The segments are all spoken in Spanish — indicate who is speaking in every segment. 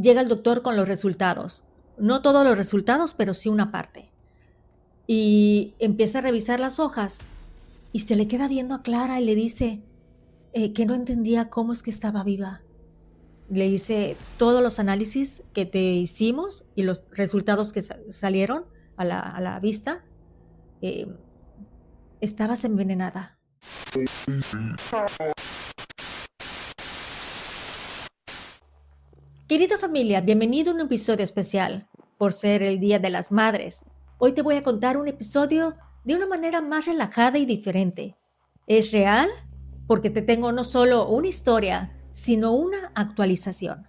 Speaker 1: Llega el doctor con los resultados. No todos los resultados, pero sí una parte. Y empieza a revisar las hojas y se le queda viendo a Clara y le dice que no entendía cómo es que estaba viva. Le dice todos los análisis que te hicimos y los resultados que salieron a la vista. eh, Estabas envenenada. Querida familia, bienvenido a un episodio especial por ser el Día de las Madres. Hoy te voy a contar un episodio de una manera más relajada y diferente. ¿Es real? Porque te tengo no solo una historia, sino una actualización.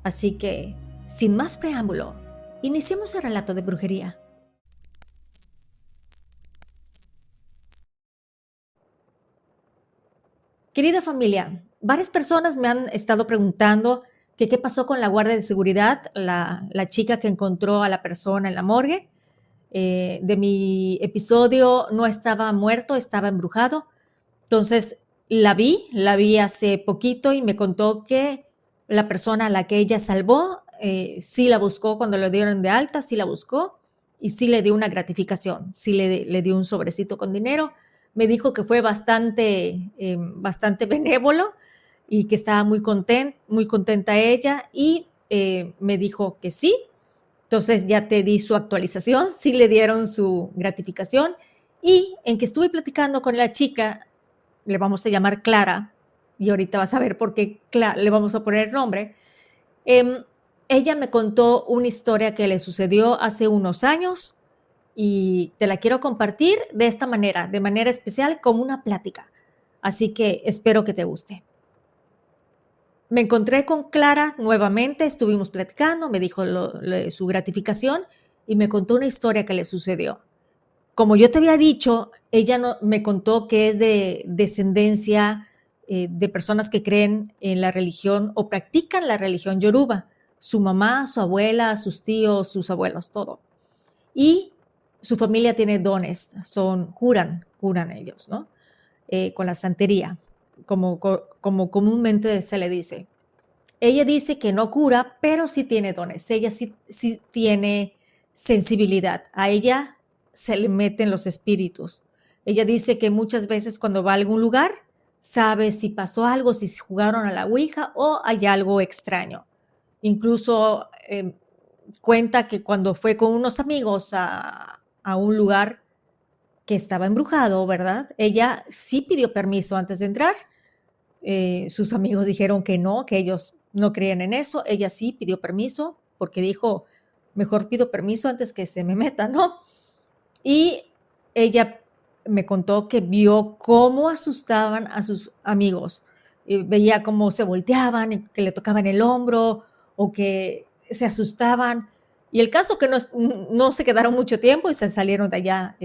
Speaker 1: Así que, sin más preámbulo, iniciemos el relato de brujería. Querida familia, varias personas me han estado preguntando que qué pasó con la guardia de seguridad, la chica que encontró a la persona en la morgue. De mi episodio no estaba muerto, estaba embrujado. Entonces la vi hace poquito y me contó que la persona a la que ella salvó, sí la buscó cuando lo dieron de alta, sí la buscó y sí le dio una gratificación, sí le dio un sobrecito con dinero. Me dijo que fue bastante benévolo y que estaba muy contenta ella y me dijo que sí. Entonces ya te di su actualización, sí le dieron su gratificación y en que estuve platicando con la chica, le vamos a llamar Clara, y ahorita vas a ver por qué le vamos a poner nombre. Eh, Ella me contó una historia que le sucedió hace unos años y te la quiero compartir de esta manera, de manera especial, como una plática. Así que espero que te guste. Me encontré con Clara nuevamente, estuvimos platicando, me dijo su gratificación y me contó una historia que le sucedió. Como yo te había dicho, ella me contó que es de descendencia de personas que creen en la religión o practican la religión yoruba. Su mamá, su abuela, sus tíos, sus abuelos, todo. Y su familia tiene dones, curan ellos, ¿no? Con la santería, como comúnmente se le dice. Ella dice que no cura, pero sí tiene dones. Ella sí tiene sensibilidad. A ella se le meten los espíritus. Ella dice que muchas veces cuando va a algún lugar, sabe si pasó algo, si jugaron a la ouija o hay algo extraño. Incluso cuenta que cuando fue con unos amigos a un lugar que estaba embrujado, ¿verdad? Ella sí pidió permiso antes de entrar. Sus amigos dijeron que no, que ellos no creían en eso. Ella sí pidió permiso porque dijo, mejor pido permiso antes que se me meta, ¿no? Y ella me contó que vio cómo asustaban a sus amigos. Veía cómo se volteaban, que le tocaban el hombro o que se asustaban. Y el caso que no se quedaron mucho tiempo y se salieron de allá,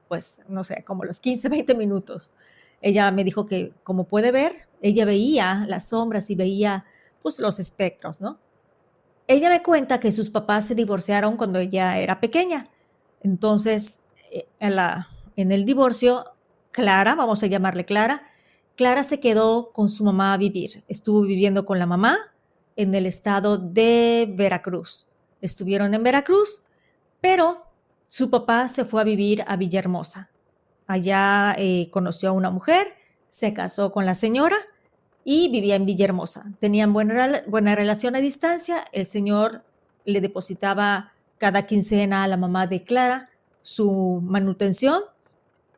Speaker 1: pues, no sé, como los 15, 20 minutos. Ella me dijo que, como puede ver, ella veía las sombras y veía, pues, los espectros, ¿no? Ella me cuenta que sus papás se divorciaron cuando ella era pequeña. Entonces, en el divorcio, Clara, vamos a llamarle Clara, Clara se quedó con su mamá a vivir. Estuvo viviendo con la mamá en el estado de Veracruz. Estuvieron en Veracruz, pero su papá se fue a vivir a Villahermosa. Allá conoció a una mujer, se casó con la señora y vivía en Villahermosa. Tenían buena relación a distancia. El señor le depositaba cada quincena a la mamá de Clara su manutención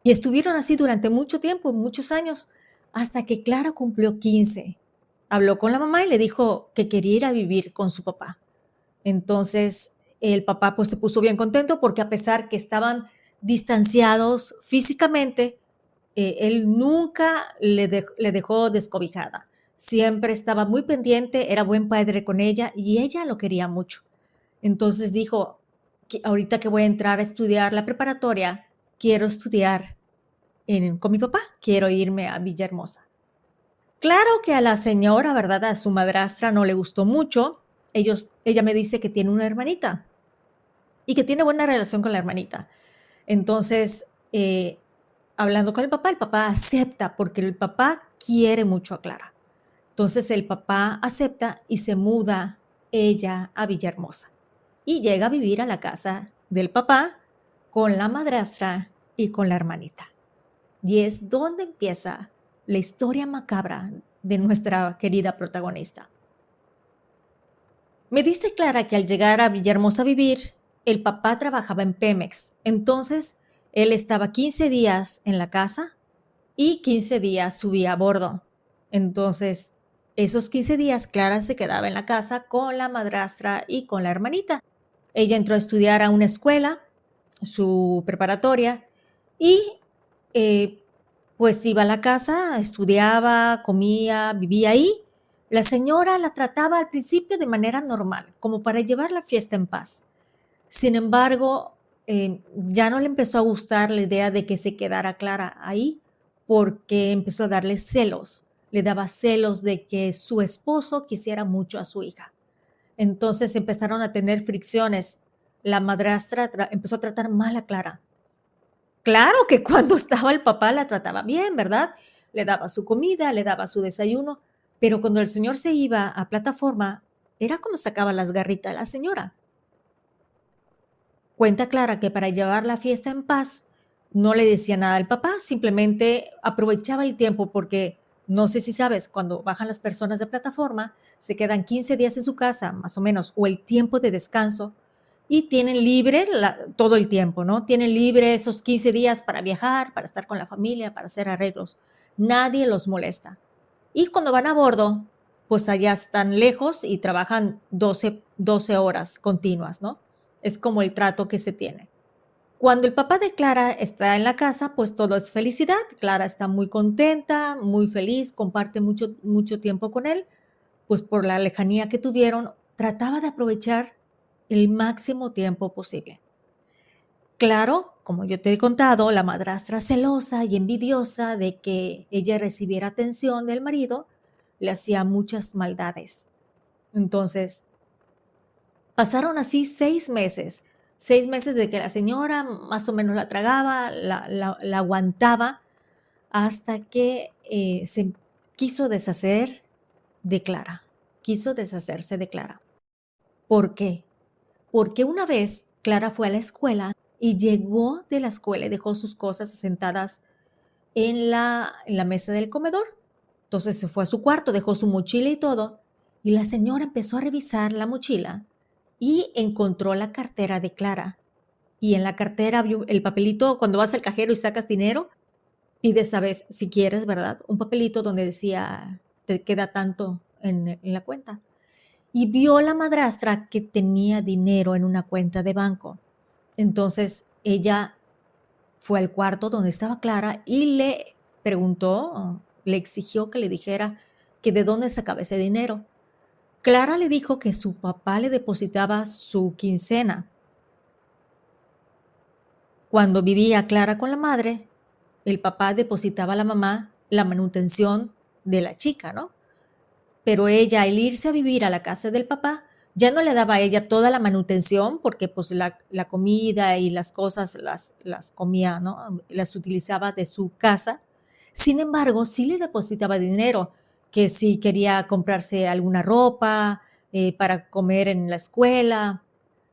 Speaker 1: y estuvieron así durante mucho tiempo, muchos años, hasta que Clara cumplió 15. Habló con la mamá y le dijo que quería ir a vivir con su papá. Entonces el papá pues se puso bien contento porque a pesar que estaban distanciados físicamente, él nunca le dejó descobijada. Siempre estaba muy pendiente, era buen padre con ella y ella lo quería mucho. Entonces dijo, ahorita que voy a entrar a estudiar la preparatoria, quiero estudiar con mi papá, quiero irme a Villahermosa. Claro que a la señora, ¿verdad? A su madrastra no le gustó mucho. Ella me dice que tiene una hermanita y que tiene buena relación con la hermanita. Entonces, hablando con el papá acepta porque el papá quiere mucho a Clara. Entonces el papá acepta y se muda ella a Villahermosa y llega a vivir a la casa del papá con la madrastra y con la hermanita. Y es donde empieza la historia macabra de nuestra querida protagonista. Me dice Clara que al llegar a Villahermosa a vivir, el papá trabajaba en Pemex. Entonces, él estaba 15 días en la casa y 15 días subía a bordo. Entonces, esos 15 días Clara se quedaba en la casa con la madrastra y con la hermanita. Ella entró a estudiar a una escuela, su preparatoria, y pues iba a la casa, estudiaba, comía, vivía ahí. La señora la trataba al principio de manera normal, como para llevar la fiesta en paz. Sin embargo, ya no le empezó a gustar la idea de que se quedara Clara ahí, porque empezó a darle celos. Le daba celos de que su esposo quisiera mucho a su hija. Entonces empezaron a tener fricciones. La madrastra empezó a tratar mal a Clara. Claro que cuando estaba el papá la trataba bien, ¿verdad? Le daba su comida, le daba su desayuno, pero cuando el señor se iba a plataforma, era cuando sacaba las garritas de la señora. Cuenta Clara que para llevar la fiesta en paz, no le decía nada al papá, simplemente aprovechaba el tiempo porque no sé si sabes, cuando bajan las personas de plataforma, se quedan 15 días en su casa, más o menos, o el tiempo de descanso, y tienen libre todo el tiempo, ¿no? Tienen libre esos 15 días para viajar, para estar con la familia, para hacer arreglos. Nadie los molesta. Y cuando van a bordo, pues allá están lejos y trabajan 12 horas continuas, ¿no? Es como el trato que se tiene. Cuando el papá de Clara está en la casa, pues todo es felicidad. Clara está muy contenta, muy feliz, comparte mucho tiempo con él, pues por la lejanía que tuvieron, trataba de aprovechar el máximo tiempo posible. Claro, como yo te he contado, la madrastra celosa y envidiosa de que ella recibiera atención del marido, le hacía muchas maldades. Entonces, pasaron así 6 meses de que la señora más o menos la tragaba, la aguantaba, hasta que se quiso deshacer de Clara, quiso deshacerse de Clara. ¿Por qué? Porque una vez Clara fue a la escuela y llegó de la escuela y dejó sus cosas sentadas en la mesa del comedor. Entonces se fue a su cuarto, dejó su mochila y todo, y la señora empezó a revisar la mochila y encontró la cartera de Clara. Y en la cartera había el papelito, cuando vas al cajero y sacas dinero, pides, sabes, si quieres, ¿verdad? Un papelito donde decía, te queda tanto en la cuenta. Y vio la madrastra que tenía dinero en una cuenta de banco. Entonces ella fue al cuarto donde estaba Clara y le preguntó, le exigió que le dijera que de dónde sacaba ese dinero. Clara le dijo que su papá le depositaba su quincena. Cuando vivía Clara con la madre, el papá depositaba a la mamá la manutención de la chica, ¿no? Pero ella, al irse a vivir a la casa del papá, ya no le daba a ella toda la manutención porque pues la comida y las cosas las comía, ¿no? Las utilizaba de su casa. Sin embargo, sí le depositaba dinero, que si quería comprarse alguna ropa para comer en la escuela.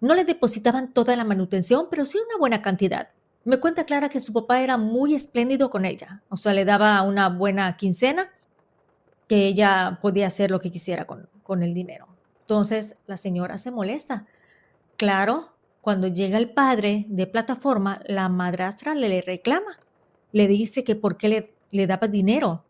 Speaker 1: No le depositaban toda la manutención, pero sí una buena cantidad. Me cuenta Clara que su papá era muy espléndido con ella, o sea, le daba una buena quincena que ella podía hacer lo que quisiera con el dinero. Entonces la señora se molesta. Claro, cuando llega el padre de plataforma, la madrastra le reclama. Le dice que por qué le daba dinero.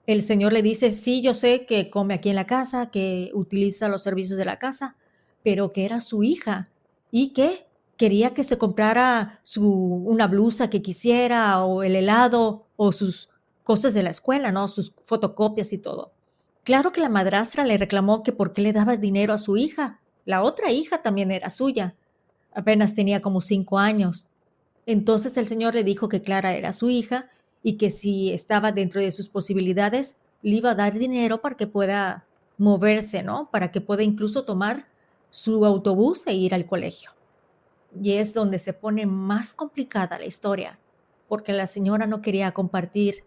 Speaker 1: El señor le dice, sí, yo sé que come aquí en la casa, que utiliza los servicios de la casa, pero que era su hija y que quería que se comprara una blusa que quisiera o el helado o sus cosas de la escuela, ¿no? Sus fotocopias y todo. Claro que la madrastra le reclamó que por qué le daba dinero a su hija. La otra hija también era suya. Apenas tenía como 5 años. Entonces el señor le dijo que Clara era su hija y que si estaba dentro de sus posibilidades, le iba a dar dinero para que pueda moverse, ¿no? Para que pueda incluso tomar su autobús e ir al colegio. Y es donde se pone más complicada la historia, porque la señora no quería compartir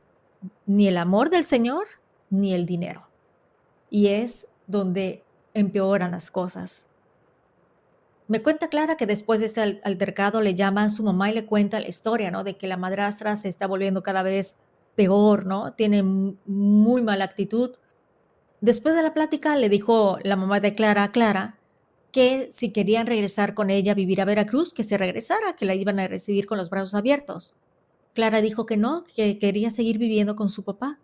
Speaker 1: ni el amor del señor ni el dinero. Y es donde empeoran las cosas. Me cuenta Clara que después de este altercado le llama a su mamá y le cuenta la historia, ¿no? De que la madrastra se está volviendo cada vez peor, ¿no? Tiene muy mala actitud. Después de la plática le dijo la mamá de Clara a Clara que si querían regresar con ella a vivir a Veracruz, que se regresara, que la iban a recibir con los brazos abiertos. Clara dijo que no, que quería seguir viviendo con su papá,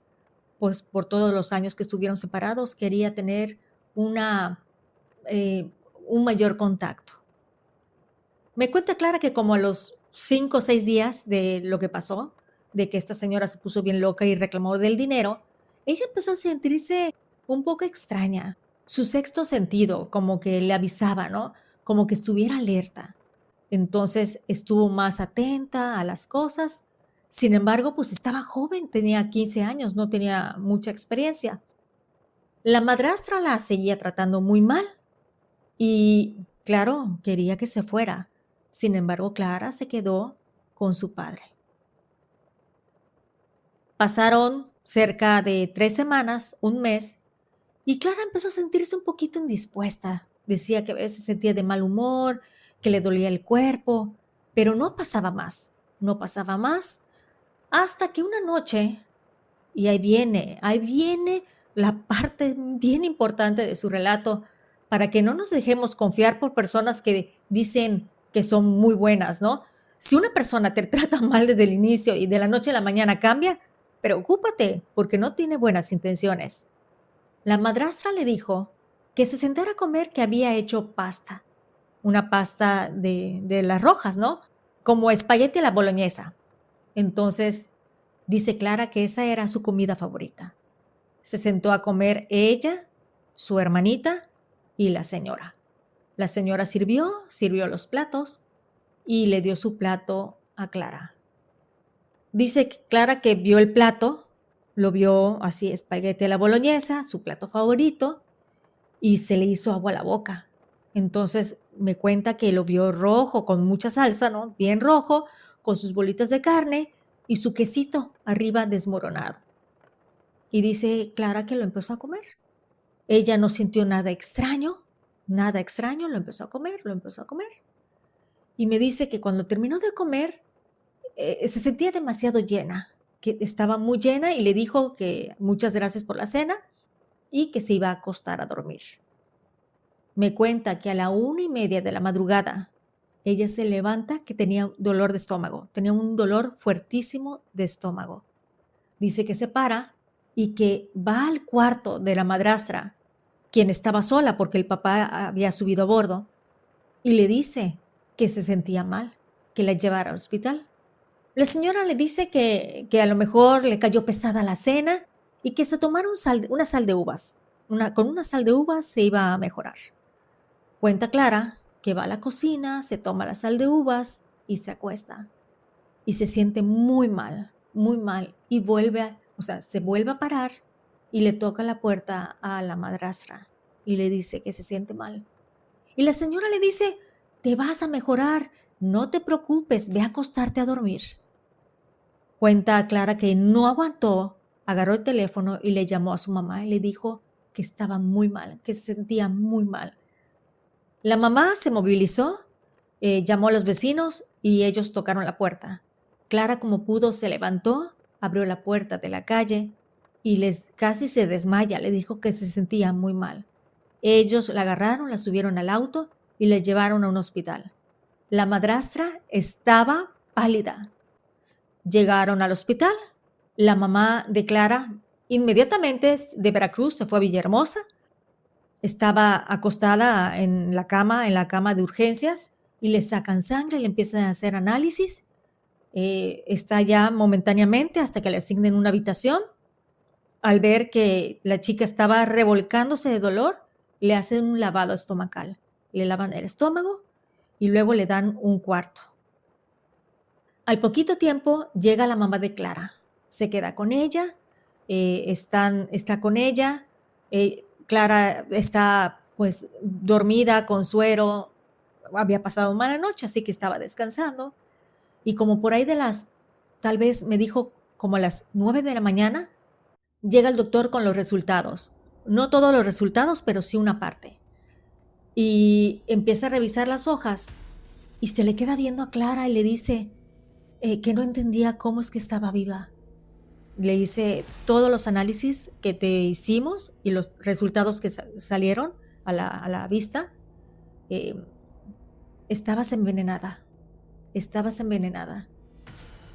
Speaker 1: pues por todos los años que estuvieron separados, quería tener una, eh, un mayor contacto. Me cuenta Clara que como a los 5 o 6 días de lo que pasó, de que esta señora se puso bien loca y reclamó del dinero, ella empezó a sentirse un poco extraña. Su sexto sentido, como que le avisaba, ¿no? Como que estuviera alerta. Entonces estuvo más atenta a las cosas. Sin embargo, pues estaba joven, tenía 15 años, no tenía mucha experiencia. La madrastra la seguía tratando muy mal y, claro, quería que se fuera. Sin embargo, Clara se quedó con su padre. Pasaron cerca de 3 semanas, un mes, y Clara empezó a sentirse un poquito indispuesta. Decía que a veces se sentía de mal humor, que le dolía el cuerpo, pero no pasaba más, no pasaba más, hasta que una noche, y ahí viene la parte bien importante de su relato, para que no nos dejemos confiar por personas que dicen que son muy buenas, ¿no? Si una persona te trata mal desde el inicio y de la noche a la mañana cambia, preocúpate porque no tiene buenas intenciones. La madrastra le dijo que se sentara a comer, que había hecho pasta, una pasta de las rojas, ¿no? Como espagueti a la boloñesa. Entonces, dice Clara que esa era su comida favorita. Se sentó a comer ella, su hermanita y la señora. La señora sirvió los platos y le dio su plato a Clara. Dice Clara que vio el plato, lo vio así, espagueti a la boloñesa, su plato favorito, y se le hizo agua a la boca. Entonces me cuenta que lo vio rojo, con mucha salsa, ¿no? Bien rojo, con sus bolitas de carne y su quesito arriba desmoronado. Y dice Clara que lo empezó a comer. Ella no sintió nada extraño, lo empezó a comer, lo empezó a comer. Y me dice que cuando terminó de comer, se sentía demasiado llena, que estaba muy llena y le dijo que muchas gracias por la cena y que se iba a acostar a dormir. Me cuenta que a la 1:30 de la madrugada, ella se levanta que tenía dolor de estómago, tenía un dolor fuertísimo de estómago. Dice que se para y que va al cuarto de la madrastra, quien estaba sola porque el papá había subido a bordo, y le dice que se sentía mal, que la llevara al hospital. La señora le dice que a lo mejor le cayó pesada la cena y que se tomara una sal de uvas. Con una sal de uvas se iba a mejorar. Cuenta Clara que va a la cocina, se toma la sal de uvas y se acuesta. Y se siente muy mal, y se vuelve a parar y le toca la puerta a la madrastra y le dice que se siente mal. Y la señora le dice, te vas a mejorar, no te preocupes, ve a acostarte a dormir. Cuenta Clara que no aguantó, agarró el teléfono y le llamó a su mamá y le dijo que estaba muy mal, que se sentía muy mal. La mamá se movilizó, llamó a los vecinos y ellos tocaron la puerta. Clara, como pudo, se levantó, abrió la puerta de la calle y casi se desmaya. Le dijo que se sentía muy mal. Ellos la agarraron, la subieron al auto y la llevaron a un hospital. La madrastra estaba pálida. Llegaron al hospital. La mamá de Clara inmediatamente de Veracruz se fue a Villahermosa. Estaba acostada en la cama de urgencias y le sacan sangre, le empiezan a hacer análisis. Está ya momentáneamente hasta que le asignen una habitación. Al ver que la chica estaba revolcándose de dolor, le hacen un lavado estomacal. Le lavan el estómago y luego le dan un cuarto. Al poquito tiempo llega la mamá de Clara. Se queda con ella, está con ella. Clara está pues dormida con suero, había pasado mala noche, así que estaba descansando. Y como por ahí tal vez me dijo como a las 9 de la mañana, llega el doctor con los resultados. No todos los resultados, pero sí una parte. y empieza a revisar las hojas y se le queda viendo a Clara y le dice que no entendía cómo es que estaba viva. Le dice todos los análisis que te hicimos y los resultados que salieron a la vista. eh, estabas envenenada, estabas envenenada.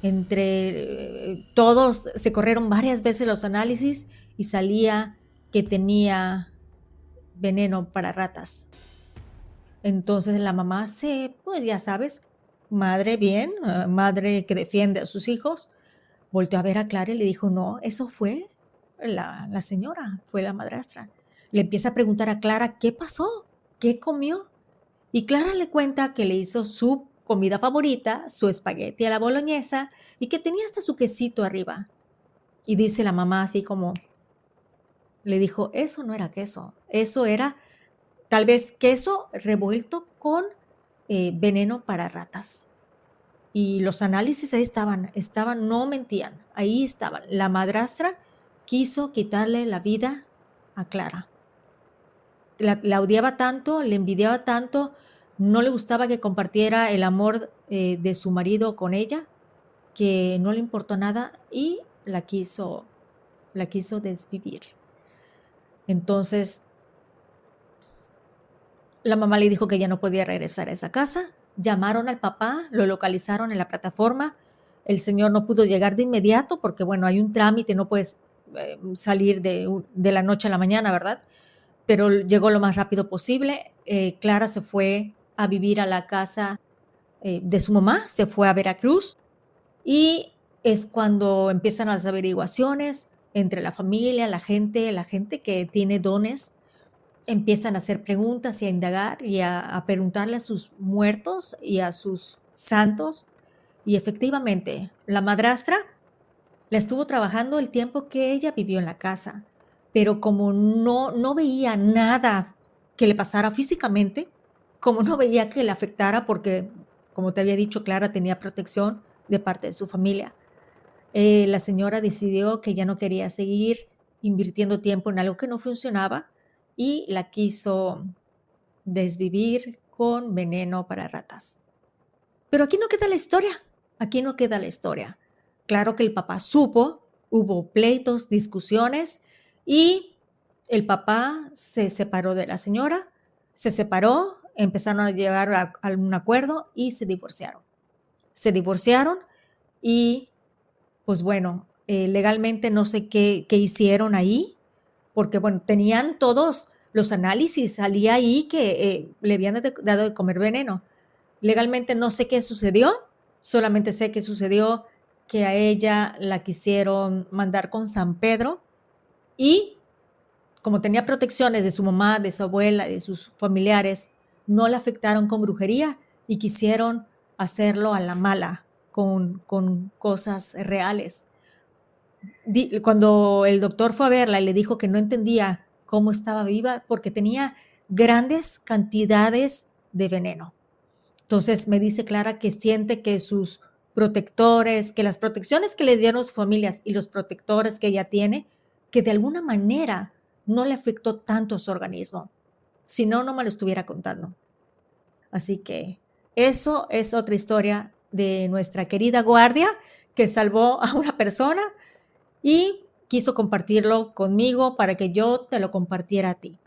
Speaker 1: Entre todos se corrieron varias veces los análisis y salía que tenía veneno para ratas. Entonces la mamá pues ya sabes, madre bien, madre que defiende a sus hijos, volteó a ver a Clara y le dijo, no, eso fue la señora, fue la madrastra. Le empieza a preguntar a Clara, ¿qué pasó? ¿Qué comió? Y Clara le cuenta que le hizo su comida favorita, su espagueti a la boloñesa, y que tenía hasta su quesito arriba. Y dice la mamá así como, le dijo, eso no era queso, eso era tal vez queso revuelto con veneno para ratas. Y los análisis ahí estaban, no mentían, ahí estaban. La madrastra quiso quitarle la vida a Clara. La odiaba tanto, le envidiaba tanto, no le gustaba que compartiera el amor de su marido con ella, que no le importó nada y la quiso desvivir. Entonces, la mamá le dijo que ya no podía regresar a esa casa. Llamaron al papá, lo localizaron en la plataforma. El señor no pudo llegar de inmediato porque, bueno, hay un trámite, no puedes salir de la noche a la mañana, ¿verdad? Pero llegó lo más rápido posible. Clara se fue a vivir a la casa de su mamá, se fue a Veracruz y es cuando empiezan las averiguaciones entre la familia, la gente que tiene dones, empiezan a hacer preguntas y a indagar y a preguntarle a sus muertos y a sus santos. Y efectivamente, la madrastra la estuvo trabajando el tiempo que ella vivió en la casa, pero como no veía nada que le pasara físicamente, como no veía que le afectara porque, como te había dicho, Clara tenía protección de parte de su familia, la señora decidió que ya no quería seguir invirtiendo tiempo en algo que no funcionaba y la quiso desvivir con veneno para ratas. Pero aquí no queda la historia, aquí no queda la historia. Claro que el papá supo, hubo pleitos, discusiones y el papá se separó de la señora, se separó, empezaron a llegar a un acuerdo y se divorciaron. Se divorciaron y pues bueno, legalmente no sé qué hicieron ahí, porque bueno, tenían todos los análisis, salía ahí que le habían dado de comer veneno. Legalmente no sé qué sucedió, solamente sé que sucedió que a ella la quisieron mandar con San Pedro y como tenía protecciones de su mamá, de su abuela, de sus familiares, no la afectaron con brujería y quisieron hacerlo a la mala, con cosas reales. Cuando el doctor fue a verla y le dijo que no entendía cómo estaba viva porque tenía grandes cantidades de veneno. Entonces me dice Clara que siente que sus protectores, que las protecciones que le dieron sus familias y los protectores que ella tiene, que de alguna manera no le afectó tanto a su organismo. Si no, no me lo estuviera contando. Así que eso es otra historia de nuestra querida guardia que salvó a una persona y quiso compartirlo conmigo para que yo te lo compartiera a ti.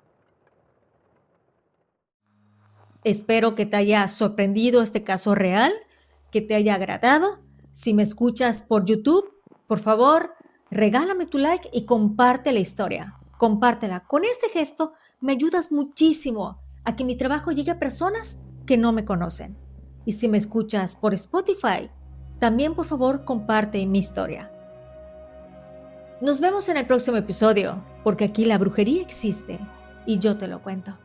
Speaker 1: Espero que te haya sorprendido este caso real, que te haya agradado. Si me escuchas por YouTube, por favor, regálame tu like y comparte la historia. Compártela. Con este gesto me ayudas muchísimo a que mi trabajo llegue a personas que no me conocen. Y si me escuchas por Spotify, también por favor comparte mi historia. Nos vemos en el próximo episodio, porque aquí la brujería existe y yo te lo cuento.